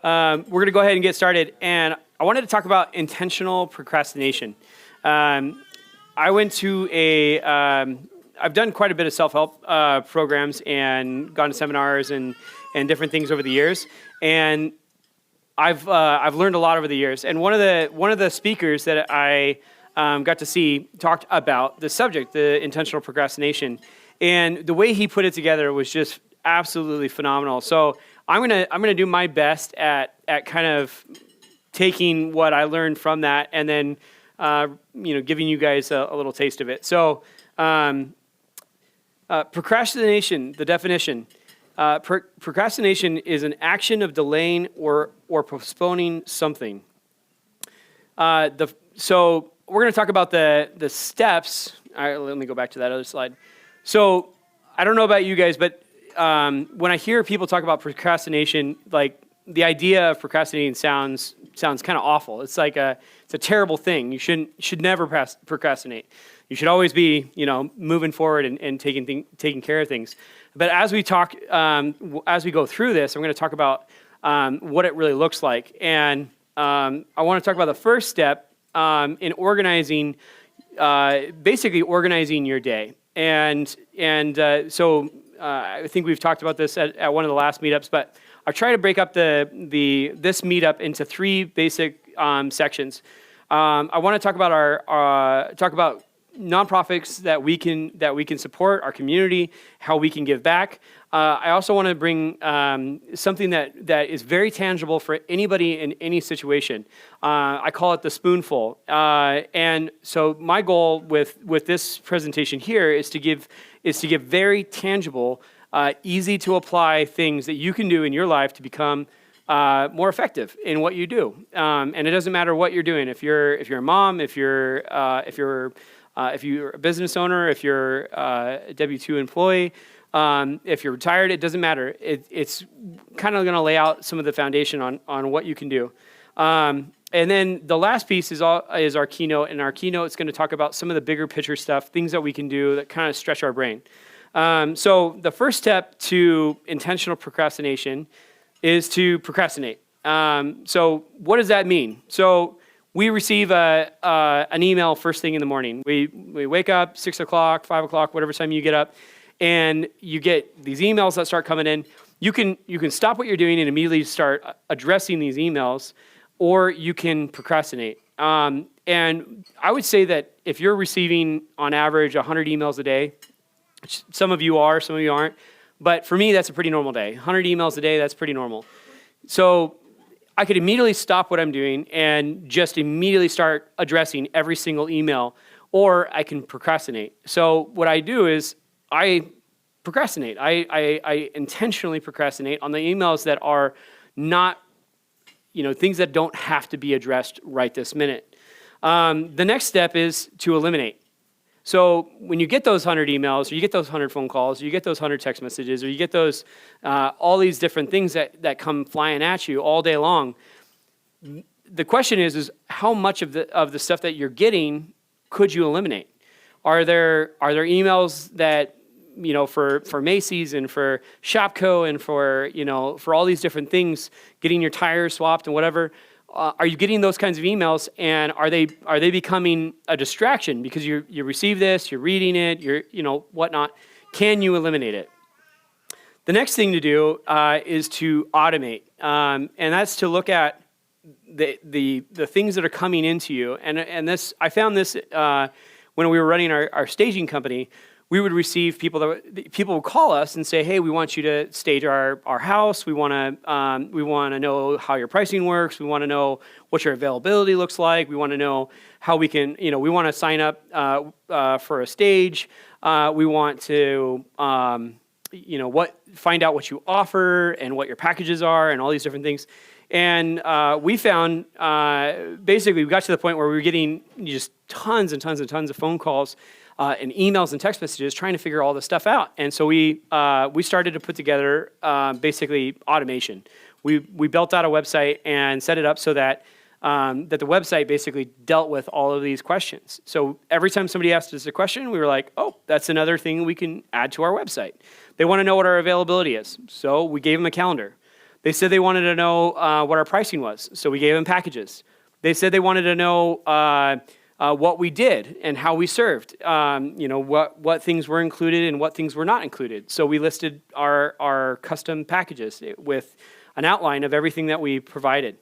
We're going to go ahead and get started. And I wanted to talk about intentional procrastination. I went to I've done quite a bit of self-help programs and gone to seminars and different things over the years. And I've learned a lot over the years. And one of the speakers that I got to see talked about the subject, the intentional procrastination. And the way he put it together was just absolutely phenomenal. So I'm gonna do my best at kind of taking what I learned from that and then giving you guys a little taste of it. So procrastination, the definition. Procrastination is an action of delaying or postponing something. So we're going to talk about the steps. All right, let me go back to that other slide. So I don't know about you guys, but when I hear people talk about procrastination, like the idea of procrastinating sounds kind of awful. It's like it's a terrible thing. You should never procrastinate. You should always be moving forward and taking care of things. But as we talk, as we go through this, I'm going to talk about what it really looks like, and I want to talk about the first step in organizing, basically organizing your day. And so I think we've talked about this at one of the last meetups, but I've tried to break up this meetup into three basic sections. I want to talk about nonprofits that we can support, our community, how we can give back. I also want to bring something that is very tangible for anybody in any situation. I call it the spoonful. And so my goal with this presentation here is to give very tangible, easy to apply things that you can do in your life to become more effective in what you do. And it doesn't matter what you're doing. If you're a mom, if you're a business owner, if you're a W-2 employee, if you're retired, it doesn't matter. It's kind of going to lay out some of the foundation on what you can do. And then the last piece is our keynote, and our keynote is going to talk about some of the bigger picture stuff, things that we can do that kind of stretch our brain. So the first step to intentional procrastination is to procrastinate. So what does that mean? So we receive an email first thing in the morning. We wake up 6 o'clock, 5 o'clock, whatever time you get up, and you get these emails that start coming in. You can stop what you're doing and immediately start addressing these emails, or you can procrastinate. And I would say that if you're receiving on average 100 emails a day, which some of you are, some of you aren't, but for me that's a pretty normal day. 100 emails a day, that's pretty normal. So I could immediately stop what I'm doing and just immediately start addressing every single email, or I can procrastinate. So what I do is I procrastinate. I intentionally procrastinate on the emails that are not, things that don't have to be addressed right this minute. The next step is to eliminate. So when you get those 100 emails, or you get those 100 phone calls, or you get those 100 text messages, or you get those all these different things that come flying at you all day long, the question is how much of the stuff that you're getting could you eliminate? Are there emails that for Macy's and for Shopko and for all these different things, getting your tires swapped and whatever? Are you getting those kinds of emails, and are they becoming a distraction because you receive this, you're reading it, you're whatnot? Can you eliminate it? The next thing to do is to automate, and that's to look at the things that are coming into you. And this, I found this when we were running our staging company. We would receive people would call us and say, "Hey, we want you to stage our house. We want to know how your pricing works. We want to know what your availability looks like. We want to know how we can, we want to sign up for a stage. We want to, find out what you offer and what your packages are and all these different things." And we found basically we got to the point where we were getting just tons and tons and tons of phone calls. And emails and text messages trying to figure all this stuff out. And so we started to put together basically automation. We built out a website and set it up so that the website basically dealt with all of these questions. So every time somebody asked us a question, we were like, oh, that's another thing we can add to our website. They want to know what our availability is. So we gave them a calendar. They said they wanted to know what our pricing was, so we gave them packages. They said they wanted to know what we did and how we served, what things were included and what things were not included. So we listed our custom packages with an outline of everything that we provided.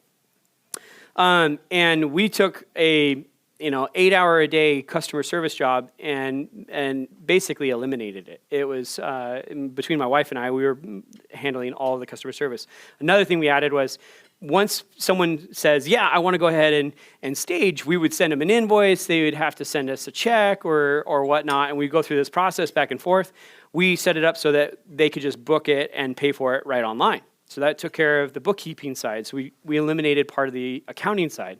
And we took a 8-hour-a-day customer service job and basically eliminated it. It was between my wife and I, we were handling all of the customer service. Another thing we added was once someone says, yeah, I want to go ahead and stage, we would send them an invoice. They would have to send us a check or whatnot, and we'd go through this process back and forth. We set it up so that they could just book it and pay for it right online. So that took care of the bookkeeping side. So we eliminated part of the accounting side.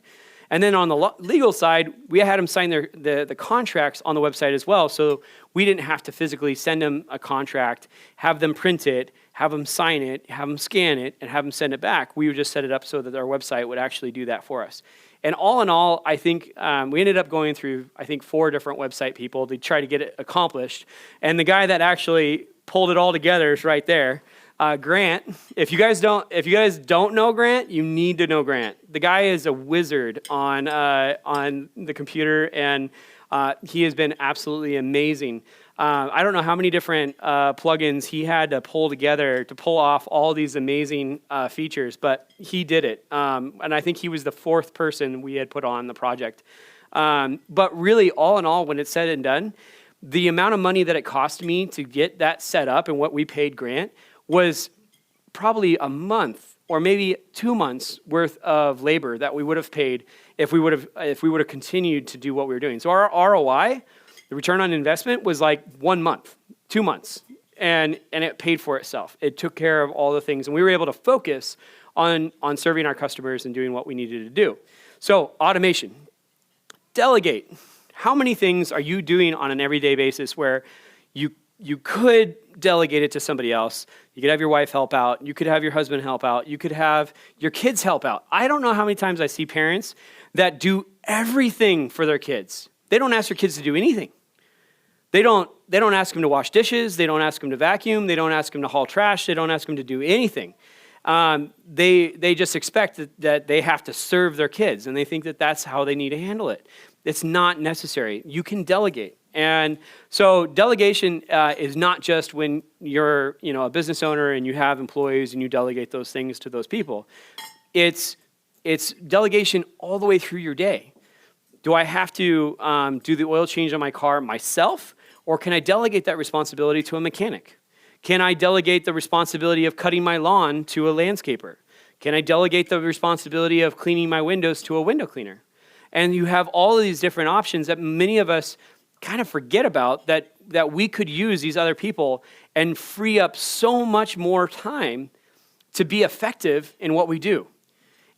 And then on the legal side, we had them sign the contracts on the website as well. So we didn't have to physically send them a contract, have them print it, have them sign it, have them scan it, and have them send it back. We would just set it up so that our website would actually do that for us. And all in all, I think we ended up going through, 4 different website people to try to get it accomplished. And the guy that actually pulled it all together is right there. Grant, if you guys don't know Grant, you need to know Grant. The guy is a wizard on the computer, and he has been absolutely amazing. I don't know how many different plugins he had to pull together to pull off all these amazing features, but he did it. And I think he was the 4th person we had put on the project. But really, all in all, when it's said and done, the amount of money that it cost me to get that set up and what we paid Grant was probably a month or maybe 2 months worth of labor that we would have paid if we would have continued to do what we were doing. So our ROI, the return on investment, was like 1 month, 2 months, and it paid for itself. It took care of all the things, and we were able to focus on serving our customers and doing what we needed to do. So automation, delegate. How many things are you doing on an everyday basis where you could delegate it to somebody else? You could have your wife help out. You could have your husband help out. You could have your kids help out. I don't know how many times I see parents that do everything for their kids. They don't ask their kids to do anything. They don't ask them to wash dishes. They don't ask them to vacuum. They don't ask them to haul trash. They don't ask them to do anything. They just expect that they have to serve their kids, and they think that that's how they need to handle it. It's not necessary. You can delegate. And so delegation is not just when you're a business owner and you have employees and you delegate those things to those people. It's delegation all the way through your day. Do I have to do the oil change on my car myself, or can I delegate that responsibility to a mechanic? Can I delegate the responsibility of cutting my lawn to a landscaper? Can I delegate the responsibility of cleaning my windows to a window cleaner? And you have all of these different options that many of us kind of forget about, that we could use these other people and free up so much more time to be effective in what we do.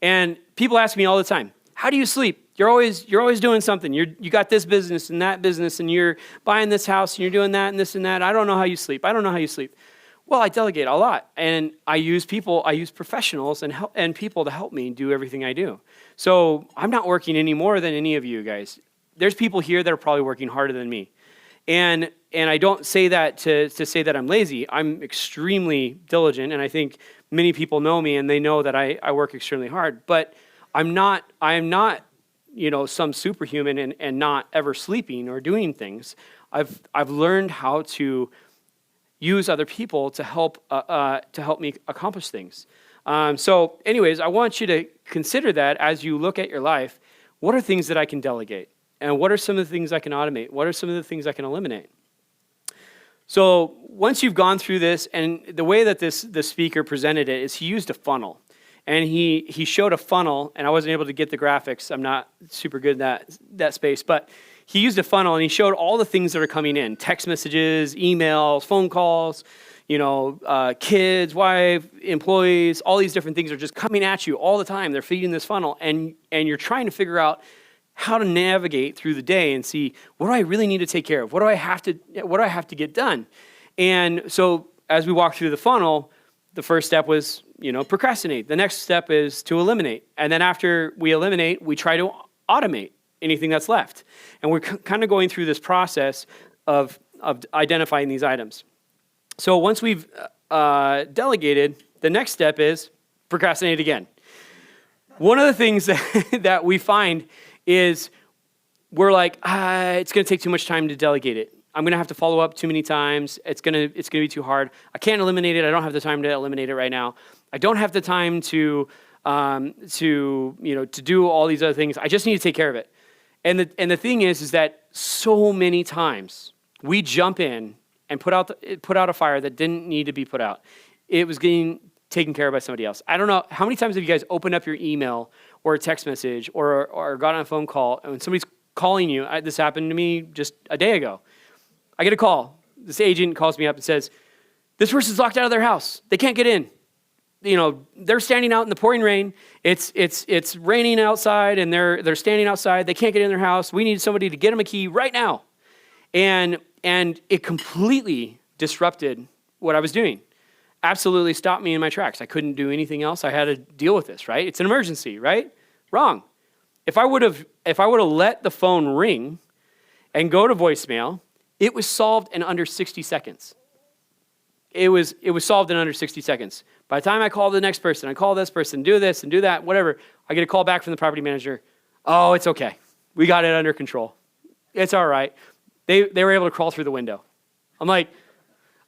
And people ask me all the time, how do you sleep? You're always doing something. You got this business and that business, and you're buying this house and you're doing that and this and that. I don't know how you sleep. Well, I delegate a lot, and I use professionals and people to help me do everything I do. So I'm not working any more than any of you guys. There's people here that are probably working harder than me. And I don't say that to say that I'm lazy. I'm extremely diligent, and I think many people know me and they know that I work extremely hard. But I am not some superhuman and not ever sleeping or doing things. I've learned how to use other people to help me accomplish things. So anyways, I want you to consider that as you look at your life. What are things that I can delegate? And what are some of the things I can automate? What are some of the things I can eliminate? So once you've gone through this, and the way that the speaker presented it is he used a funnel. And he showed a funnel, and I wasn't able to get the graphics. I'm not super good at that space. But he used a funnel, and he showed all the things that are coming in. Text messages, emails, phone calls, kids, wife, employees, all these different things are just coming at you all the time. They're feeding this funnel, and you're trying to figure out how to navigate through the day and see, what do I really need to take care of? What do I have to get done? And so as we walk through the funnel, the first step was, procrastinate. The next step is to eliminate. And then after we eliminate, we try to automate anything that's left. And we're kind of going through this process of identifying these items. So once we've delegated, the next step is procrastinate again. One of the things that we find is we're like, it's going to take too much time to delegate it. I'm going to have to follow up too many times. It's going to be too hard. I can't eliminate it. I don't have the time to eliminate it right now. I don't have the time to do all these other things. I just need to take care of it. And the thing is that so many times we jump in and put out a fire that didn't need to be put out. It was getting taken care of by somebody else. I don't know, how many times have you guys opened up your email or a text message or got on a phone call and when somebody's calling you? This happened to me just a day ago. I get a call. This agent calls me up and says, this person's locked out of their house. They can't get in. They're standing out in the pouring rain. It's raining outside and they're standing outside. They can't get in their house. We need somebody to get them a key right now. And it completely disrupted what I was doing. Absolutely stopped me in my tracks. I couldn't do anything else. I had to deal with this, right? It's an emergency, right? Wrong. If I would have let the phone ring and go to voicemail, it was solved in under 60 seconds. It was solved in under 60 seconds. By the time I call the next person, I call this person, do this and do that, whatever, I get a call back from the property manager. Oh, it's okay. We got it under control. It's all right. They were able to crawl through the window. I'm like,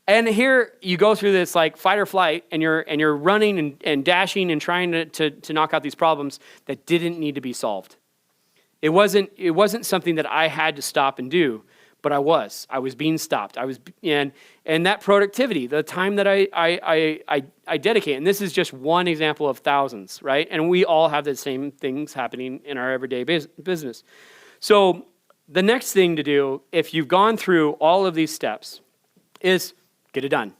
and here you go through this like fight or flight, and you're running and dashing and trying to knock out these problems that didn't need to be solved. It wasn't something that I had to stop and do. But I was being stopped. And that productivity, the time that I dedicate, and this is just one example of thousands, right? And we all have the same things happening in our everyday business. So the next thing to do, if you've gone through all of these steps, is get it done.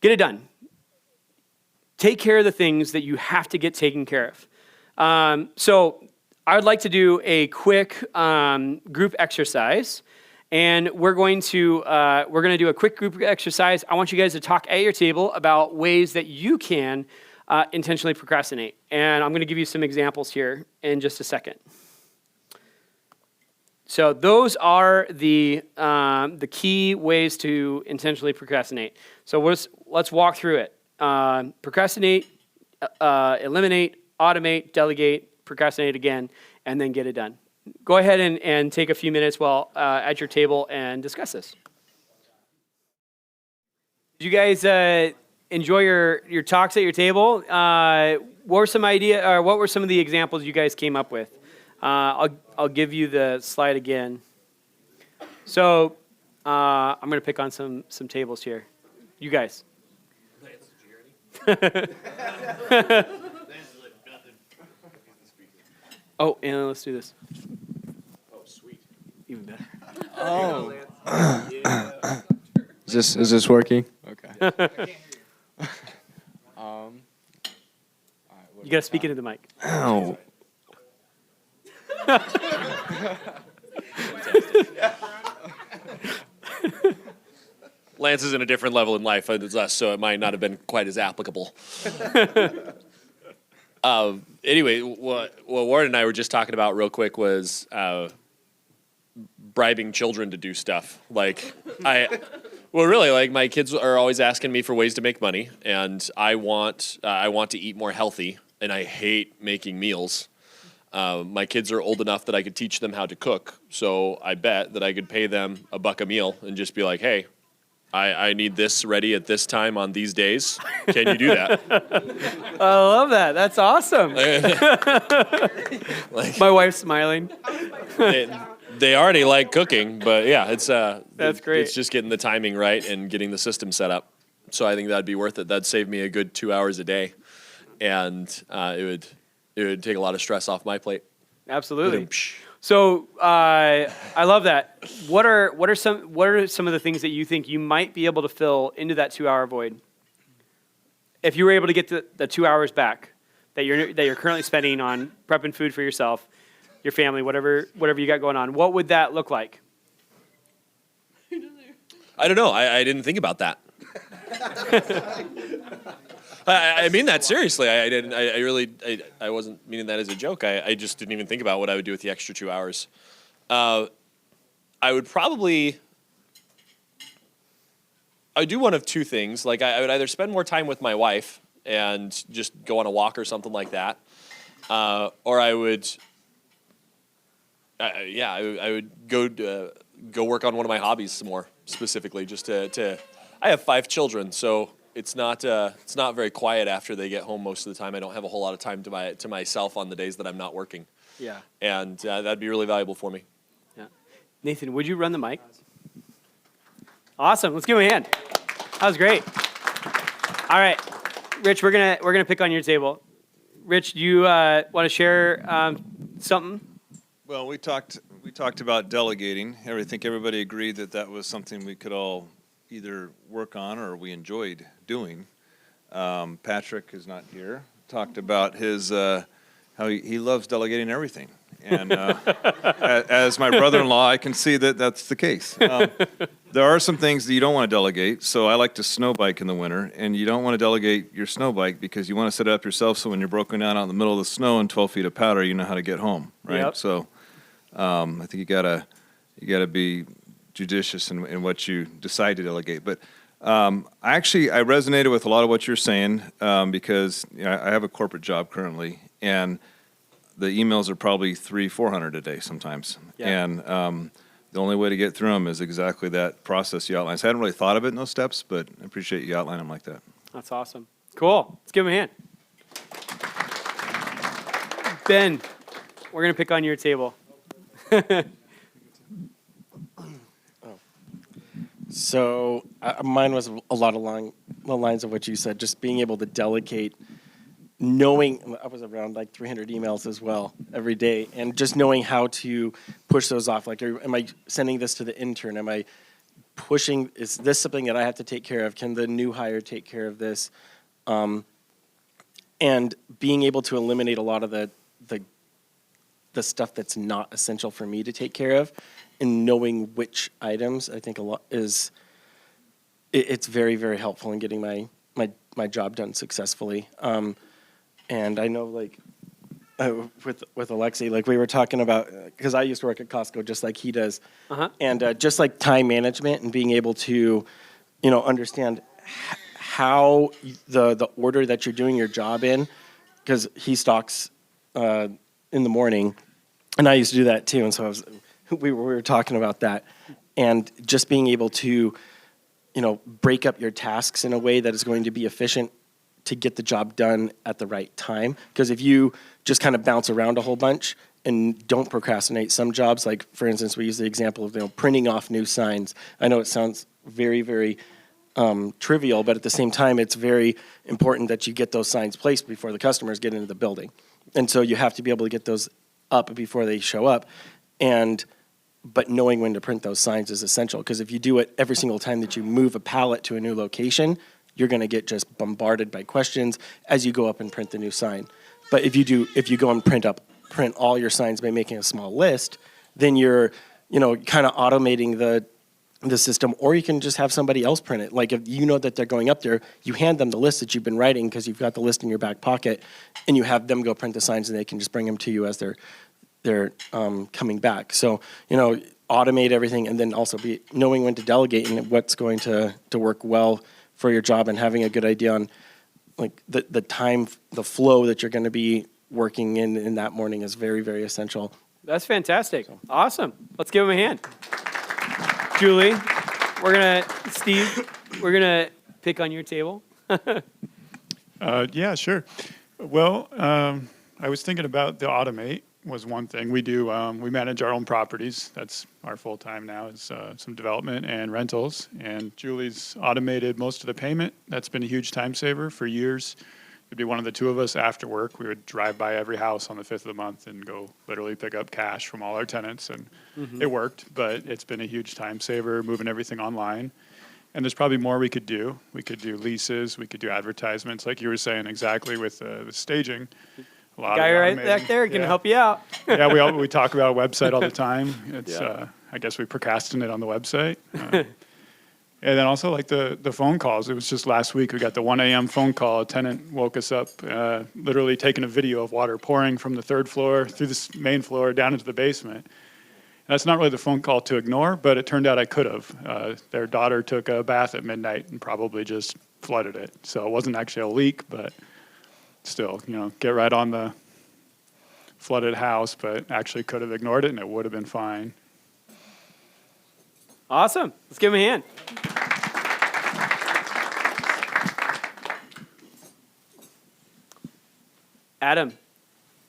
Get it done. Take care of the things that you have to get taken care of. So I would like to do a quick group exercise. And we're going to do a quick group exercise. I want you guys to talk at your table about ways that you can intentionally procrastinate. And I'm going to give you some examples here in just a second. So those are the key ways to intentionally procrastinate. So let's walk through it. Procrastinate, eliminate, automate, delegate, procrastinate again, and then get it done. Go ahead and take a few minutes while at your table and discuss this. Did you guys enjoy your talks at your table? What were some of the examples you guys came up with? I'll give you the slide again. So I'm going to pick on some tables here. You guys. Oh, and let's do this. Oh, sweet. Even better. Oh. Is this working? Okay. You gotta speak into the mic. Ow. Lance is in a different level in life than us, so it might not have been quite as applicable. Anyway, what Warren and I were just talking about real quick was bribing children to do stuff. Like, my kids are always asking me for ways to make money, and I want to eat more healthy, and I hate making meals. My kids are old enough that I could teach them how to cook, so I bet that I could pay them $1 a meal and just be like, hey, I need this ready at this time on these days. Can you do that? I love that. That's awesome. My wife's smiling. They already like cooking, but yeah, that's great. It's just getting the timing right and getting the system set up. So I think that'd be worth it. That'd save me a good 2 hours a day, and it would take a lot of stress off my plate. Absolutely. So I love that. What are some of the things that you think you might be able to fill into that 2 hour void? If you were able to get the 2 hours back that you're currently spending on prepping food for yourself, your family, whatever you got going on, what would that look like? I don't know. I didn't think about that. I mean that seriously. I wasn't meaning that as a joke. I just didn't even think about what I would do with the extra 2 hours. I would do one of two things. Like I would either spend more time with my wife and just go on a walk or something like that. Or I would, I would go work on one of my hobbies some more specifically. Just to I have 5 children, so it's not very quiet after they get home most of the time. I don't have a whole lot of time to myself on the days that I'm not working. Yeah. And that'd be really valuable for me. Yeah. Nathan, would you run the mic? Awesome. Let's give him a hand. That was great. All right, Rich, we're gonna pick on your table. Rich, do you want to share something? Well, we talked about delegating. I think everybody agreed that was something we could all either work on or we enjoyed doing. Patrick is not here. Talked about his how he loves delegating everything, and as my brother-in-law, I can see that that's the case. There are some things that you don't want to delegate. So I like to snow bike in the winter, and you don't want to delegate your snow bike because you want to set it up yourself. So when you're broken down out in the middle of the snow and 12 feet of powder, you know how to get home, right? Yep. So I think you gotta be judicious in what you decide to delegate. But I resonated with a lot of what you're saying because I have a corporate job currently, and the emails are probably 300-400 a day sometimes, and the only way to get through them is exactly that process you outlined. So I hadn't really thought of it in those steps, but I appreciate you outlining them like that. That's awesome. Cool. Let's give him a hand. Ben, we're going to pick on your table. So mine was a lot along the lines of what you said, just being able to delegate, knowing I was around like 300 emails as well every day, and just knowing how to push those off. Like, am I sending this to the intern? Am I pushing, is this something that I have to take care of? Can the new hire take care of this? And being able to eliminate a lot of the stuff that's not essential for me to take care of, and knowing which items, I think a lot is, it's very, very helpful in getting my job done successfully. And I know, like, with Alexei, like we were talking about, because I used to work at Costco just like he does, and just like time management and being able to, understand how the order that you're doing your job in, because he stocks in the morning, and I used to do that too, and so we were talking about that, and just being able to, break up your tasks in a way that is going to be efficient to get the job done at the right time. Because if you just kind of bounce around a whole bunch and don't procrastinate some jobs, like for instance, we use the example of printing off new signs. I know it sounds very, very trivial, but at the same time, it's very important that you get those signs placed before the customers get into the building. And so you have to be able to get those up before they show up. But knowing when to print those signs is essential, because if you do it every single time that you move a pallet to a new location, you're going to get just bombarded by questions as you go up and print the new sign. But if you go and print all your signs by making a small list, then you're, kind of automating the system, or you can just have somebody else print it. Like if you know that they're going up there, you hand them the list that you've been writing because you've got the list in your back pocket, and you have them go print the signs, and they can just bring them to you as they're coming back. So, automate everything, and then also be knowing when to delegate and what's going to work well for your job, and having a good idea on like the time, the flow that you're going to be working in that morning is very, very essential. That's fantastic. Awesome. Let's give him a hand. Julie, Steve, we're going to pick on your table. Yeah, sure. Well, I was thinking about the automate was one thing. We do, we manage our own properties. That's our full time now, is some development and rentals. And Julie's automated most of the payment. That's been a huge time saver for years. It'd be one of the two of us after work. We would drive by every house on the 5th of the month and go literally pick up cash from all our tenants. And it worked, but it's been a huge time saver, moving everything online. And there's probably more we could do. We could do leases. We could do advertisements, like you were saying exactly with the staging. A lot Guy of right automating. back there can help you out. Yeah, we talk about a website all the time. It's I guess we procrastinate on the website. And then also like the phone calls. It was just last week we got the 1 a.m. phone call. A tenant woke us up, literally taking a video of water pouring from the 3rd floor through the main floor down into the basement. And that's not really the phone call to ignore, but it turned out I could have. Their daughter took a bath at midnight and probably just flooded it. So it wasn't actually a leak, but still, get right on the flooded house, but actually could have ignored it and it would have been fine. Awesome. Let's give him a hand. Adam,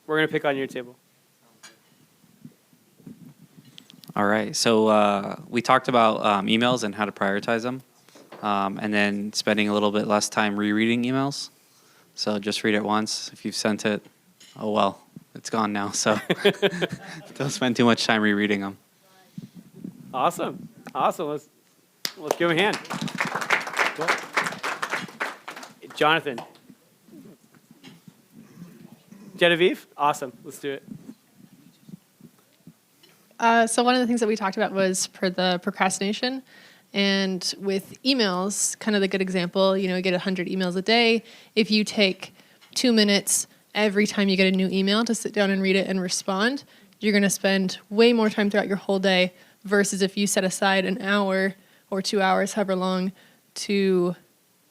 we're going to pick on your table. All right. So we talked about emails and how to prioritize them, and then spending a little bit less time rereading emails. So just read it once. If you've sent it, oh well, it's gone now. So don't spend too much time rereading them. Awesome. Let's give him a hand. Jonathan. Genevieve? Awesome. Let's do it. So one of the things that we talked about was for the procrastination. And with emails, kind of the good example, you get 100 emails a day. If you take 2 minutes every time you get a new email to sit down and read it and respond, you're going to spend way more time throughout your whole day versus if you set aside an hour or 2 hours, however long, to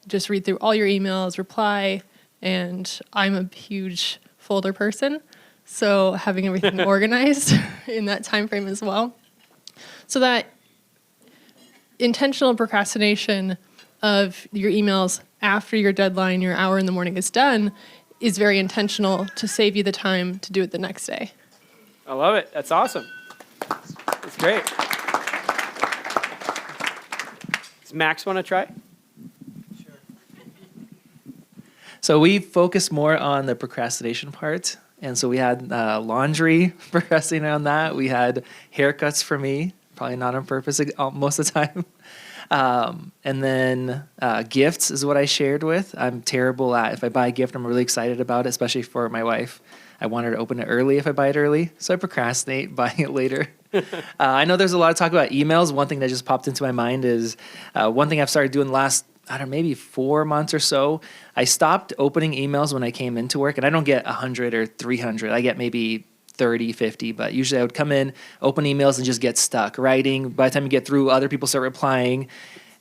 just read through all your emails, reply. And I'm a huge folder person, so having everything organized in that time frame as well. So that intentional procrastination of your emails after your deadline, your hour in the morning is done, is very intentional to save you the time to do it the next day. I love it. That's awesome. That's great. Does Max want to try? So we focused more on the procrastination part. And so we had laundry procrastinating on that. We had haircuts for me, probably not on purpose most of the time. And then gifts is what I shared with. I'm terrible at, if I buy a gift, I'm really excited about it, especially for my wife. I want her to open it early if I buy it early. So I procrastinate buying it later. I know there's a lot of talk about emails. One thing that just popped into my mind is one thing I've started doing the last, maybe 4 months or so. I stopped opening emails when I came into work, and I don't get 100 or 300. I get maybe 30, 50, but usually I would come in, open emails, and just get stuck writing. By the time you get through, other people start replying.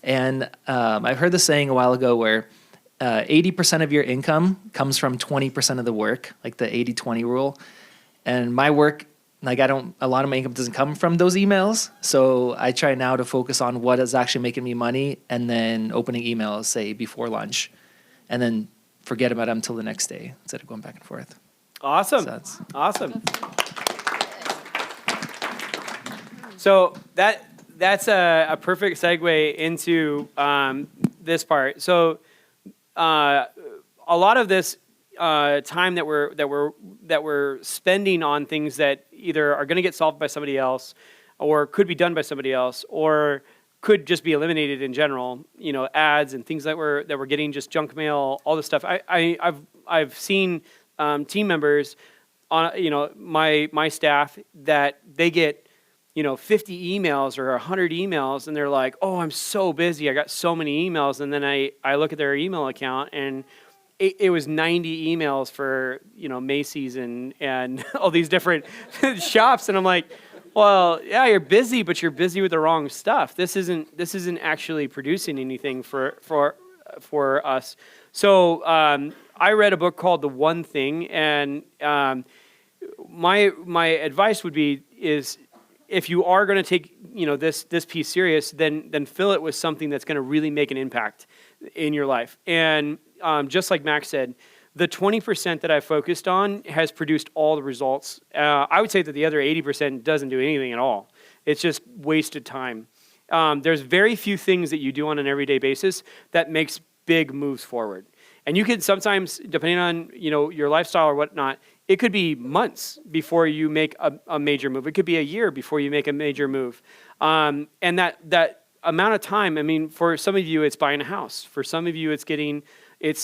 And I've heard this saying a while ago where 80% of your income comes from 20% of the work, like the 80-20 rule. And my work, a lot of my income doesn't come from those emails. So I try now to focus on what is actually making me money and then opening emails, say, before lunch, and then forget about them until the next day instead of going back and forth. Awesome. So that's awesome. So that's a perfect segue into this part. So a lot of this time that we're spending on things that either are going to get solved by somebody else, or could be done by somebody else, or could just be eliminated in general. Ads and things that we're getting, just junk mail, all this stuff. I've seen team members on my staff that they get 50 emails or 100 emails, and they're like, oh, I'm so busy, I got so many emails, and then I look at their email account and it was 90 emails for Macy's and all these different shops, and I'm like, well, yeah, you're busy, but you're busy with the wrong stuff. This isn't actually producing anything for us. So I read a book called The One Thing, and my advice would be is if you are going to take this piece serious, then fill it with something that's going to really make an impact in your life. And just like Max said, the 20% that I focused on has produced all the results. I would say that the other 80% doesn't do anything at all. It's just wasted time. There's very few things that you do on an everyday basis that makes big moves forward. And you can sometimes, depending on your lifestyle or whatnot, it could be months before you make a major move. It could be a year before you make a major move. And that amount of time, for some of you, it's buying a house. For some of you, it's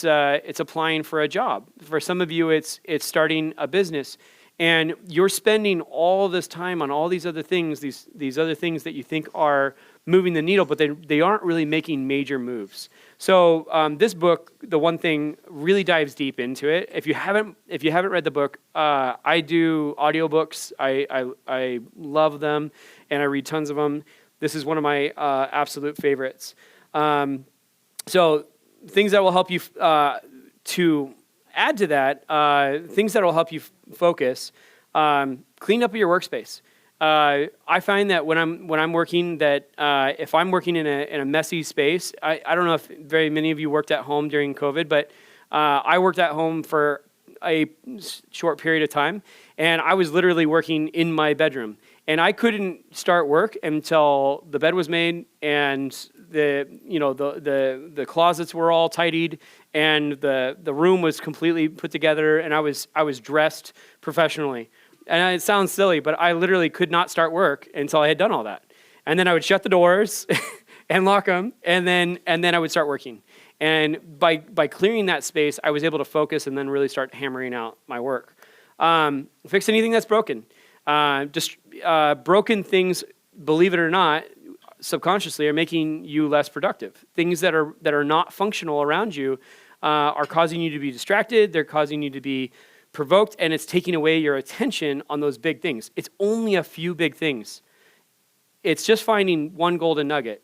applying for a job. For some of you, it's starting a business. And you're spending all this time on all these other things, these other things that you think are moving the needle, but they aren't really making major moves. So this book, The One Thing, really dives deep into it. If you haven't read the book, I do audiobooks. I love them, and I read tons of them. This is one of my absolute favorites. So things that will help you to add to that, things that will help you focus. Clean up your workspace. I find that when I'm working, that if I'm working in a messy space, I don't know if very many of you worked at home during COVID, but I worked at home for a short period of time, and I was literally working in my bedroom, and I couldn't start work until the bed was made and the closets were all tidied and the room was completely put together, and I was dressed professionally. And it sounds silly, but I literally could not start work until I had done all that. And then I would shut the doors and lock them, and then I would start working. And by clearing that space, I was able to focus and then really start hammering out my work. Fix anything that's broken. Broken things, believe it or not, subconsciously are making you less productive. Things that are not functional around you are causing you to be distracted. They're causing you to be provoked, and it's taking away your attention on those big things. It's only a few big things. It's just finding one golden nugget.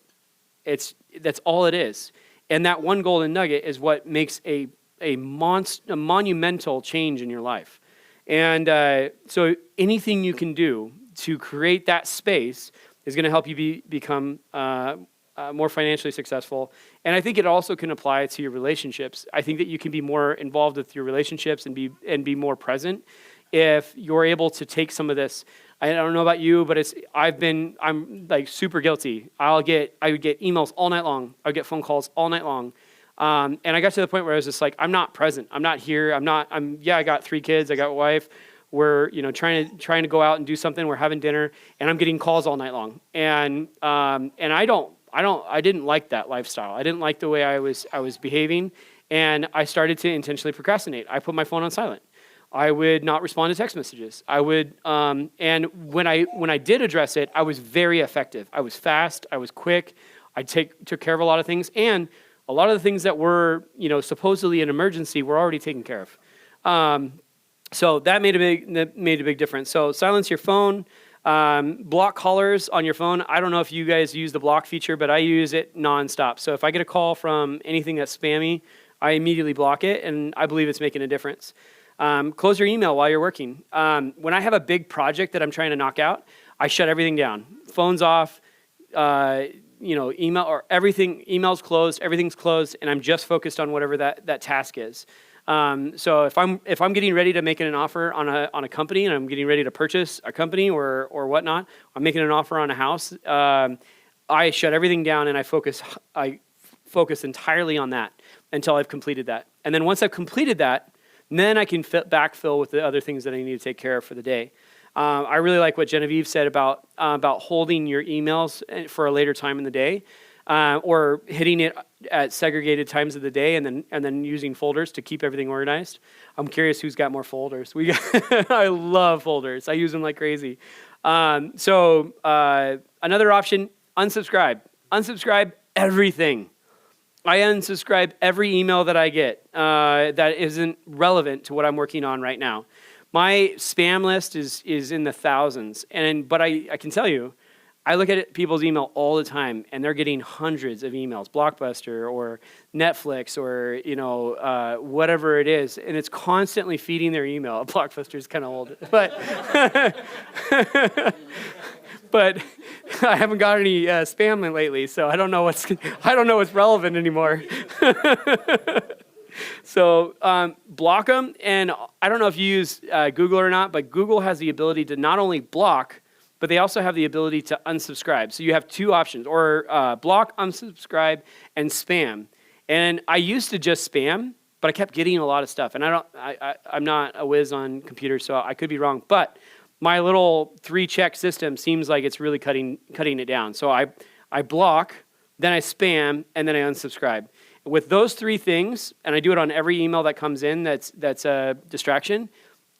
That's all it is. And that one golden nugget is what makes a monumental change in your life. And so anything you can do to create that space is going to help you become more financially successful. And I think it also can apply to your relationships. I think that you can be more involved with your relationships and be more present if you're able to take some of this. I don't know about you, but I'm like super guilty. I would get emails all night long. I would get phone calls all night long. And I got to the point where I was just like, I'm not present. I'm not here. I got 3 kids. I got a wife. We're, trying to go out and do something. We're having dinner, and I'm getting calls all night long. And I didn't like that lifestyle. I didn't like the way I was behaving, and I started to intentionally procrastinate. I put my phone on silent. I would not respond to text messages. I would, and when I did address it, I was very effective. I was fast. I was quick. I took care of a lot of things, and a lot of the things that were, supposedly an emergency were already taken care of. So that made a big difference. So silence your phone. Block callers on your phone. I don't know if you guys use the block feature, but I use it nonstop. So if I get a call from anything that's spammy, I immediately block it, and I believe it's making a difference. Close your email while you're working. When I have a big project that I'm trying to knock out, I shut everything down. Phone's off, email or everything, email's closed, everything's closed, and I'm just focused on whatever that task is. So if I'm getting ready to make an offer on a company, and I'm getting ready to purchase a company or whatnot, I'm making an offer on a house, I shut everything down and I focus entirely on that until I've completed that. And then once I've completed that, then I can backfill with the other things that I need to take care of for the day. I really like what Genevieve said about holding your emails for a later time in the day, or hitting it at segregated times of the day, and then using folders to keep everything organized. I'm curious who's got more folders. I love folders. I use them like crazy. So another option: unsubscribe. Unsubscribe everything. I unsubscribe every email that I get that isn't relevant to what I'm working on right now. My spam list is in the thousands, but I can tell you, I look at people's email all the time, and they're getting hundreds of emails, Blockbuster or Netflix or whatever it is, and it's constantly feeding their email. Blockbuster is kind of old, but but I haven't got any spam lately, so I don't know what's relevant anymore. So block them, and I don't know if you use Google or not, but Google has the ability to not only block, but they also have the ability to unsubscribe. So you have 2 options, or block, unsubscribe, and spam. And I used to just spam, but I kept getting a lot of stuff. And I'm not a whiz on computers, so I could be wrong. But my little 3-check system seems like it's really cutting it down. So I block, then I spam, and then I unsubscribe. With those 3 things, and I do it on every email that comes in that's a distraction,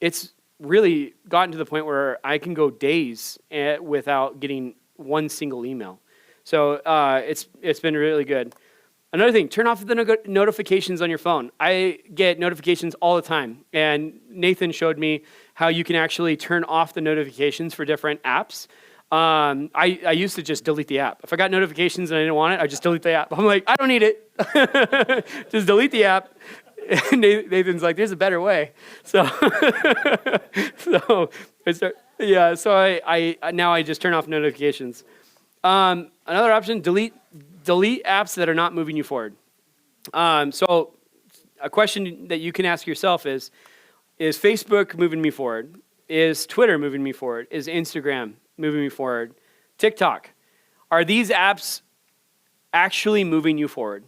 it's really gotten to the point where I can go days without getting one single email. So it's been really good. Another thing, turn off the notifications on your phone. I get notifications all the time, and Nathan showed me how you can actually turn off the notifications for different apps. I used to just delete the app. If I got notifications and I didn't want it, I just delete the app. I'm like, I don't need it. Just delete the app. And Nathan's like, there's a better way. So, so I now I just turn off notifications. Another option, delete apps that are not moving you forward. So a question that you can ask yourself is Facebook moving me forward? Is Twitter moving me forward? Is Instagram moving me forward? TikTok. Are these apps actually moving you forward?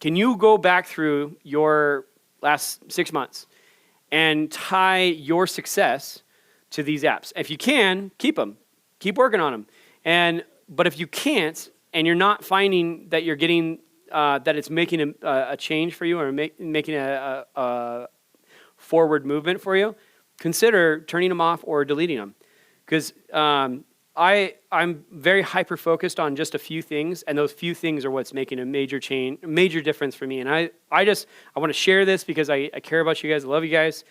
Can you go back through your last 6 months and tie your success to these apps? If you can, keep them. Keep working on them. But if you can't, and you're not finding that you're getting, that it's making a change for you or making a forward movement for you, consider turning them off or deleting them. Because I'm very hyper focused on just a few things, and those few things are what's making a major change, major difference for me. And I want to share this because I care about you guys. I love you guys.